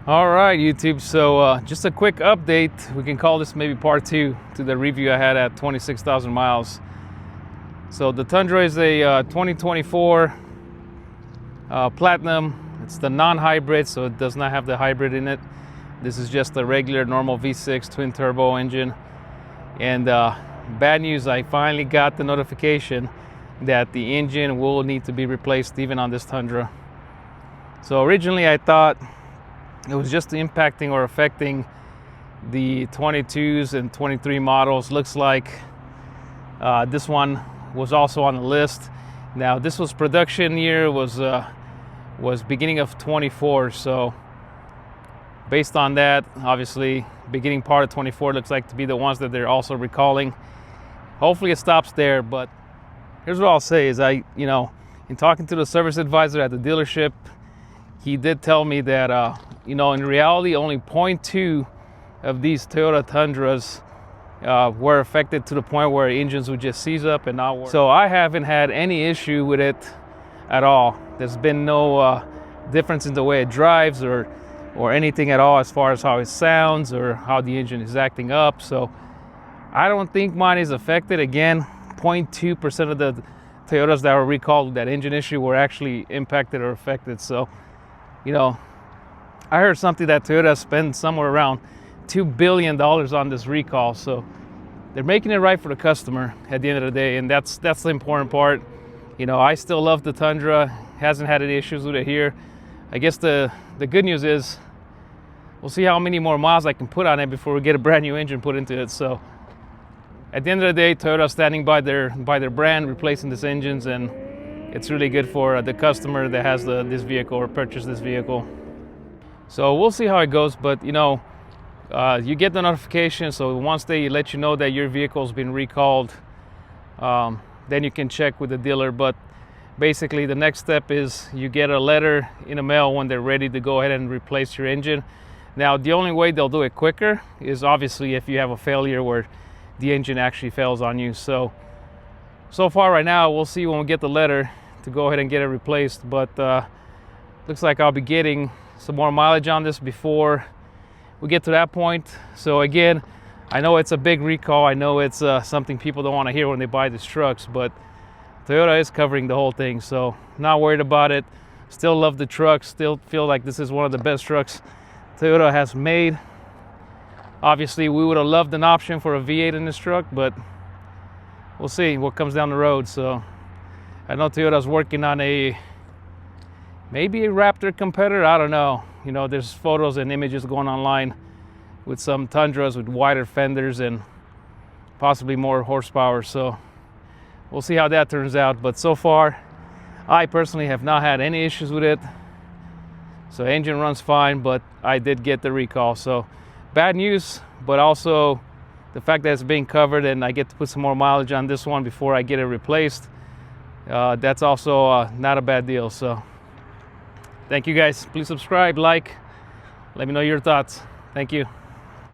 All right, YouTube. So just a quick update. We can call this maybe part two to the review I had at 26,000 miles. So the Tundra is a 2024 Platinum. It's the non-hybrid, so it does not have the hybrid in it. This is just a regular normal V6 twin turbo engine. And bad news, I finally got the notification that the engine will need to be replaced even on this Tundra. So originally I thought it was just impacting or affecting the 22s and 23 models. Looks like this one was also on the list. Now this was production year, was beginning of 24. So based on that, obviously beginning part of 24 looks like to be the ones that they're also recalling. Hopefully it stops there, but here's what I'll say is in talking to the service advisor at the dealership, he did tell me that in reality only 0.2 of these Toyota Tundras were affected to the point where engines would just seize up and not work. So I haven't had any issue with it at all. There's been no difference in the way it drives or anything at all as far as how it sounds or how the engine is acting up. So I don't think mine is affected. Again, 0.2% of the Toyotas that were recalled with that engine issue were actually impacted or affected. So I heard something that Toyota spent somewhere around $2 billion on this recall. So they're making it right for the customer at the end of the day, and that's the important part. I still love the Tundra. Hasn't had any issues with it here. I guess the good news is we'll see how many more miles I can put on it before we get a brand new engine put into it. So at the end of the day, Toyota's standing by their brand, replacing these engines, and it's really good for the customer that has this vehicle or purchased this vehicle. So we'll see how it goes, but you get the notification. So once they let you know that your vehicle's been recalled, then you can check with the dealer. But basically the next step is you get a letter in the mail when they're ready to go ahead and replace your engine. Now the only way they'll do it quicker is obviously if you have a failure where the engine actually fails on you. So far right now, we'll see when we get the letter to go ahead and get it replaced. But looks like I'll be getting some more mileage on this before we get to that point. So again, I know it's a big recall. I know it's something people don't want to hear when they buy these trucks, but Toyota is covering the whole thing. So not worried about it. Still love the truck. Still feel like this is one of the best trucks Toyota has made. Obviously, we would have loved an option for a V8 in this truck, but we'll see what comes down the road. So I know Toyota's working on maybe a Raptor competitor. I don't know. There's photos and images going online with some Tundras with wider fenders and possibly more horsepower. So we'll see how that turns out. But so far, I personally have not had any issues with it. So engine runs fine, but I did get the recall. So bad news, but also the fact that it's being covered and I get to put some more mileage on this one before I get it replaced. That's also not a bad deal. So thank you guys. Please subscribe, like, let me know your thoughts. Thank you.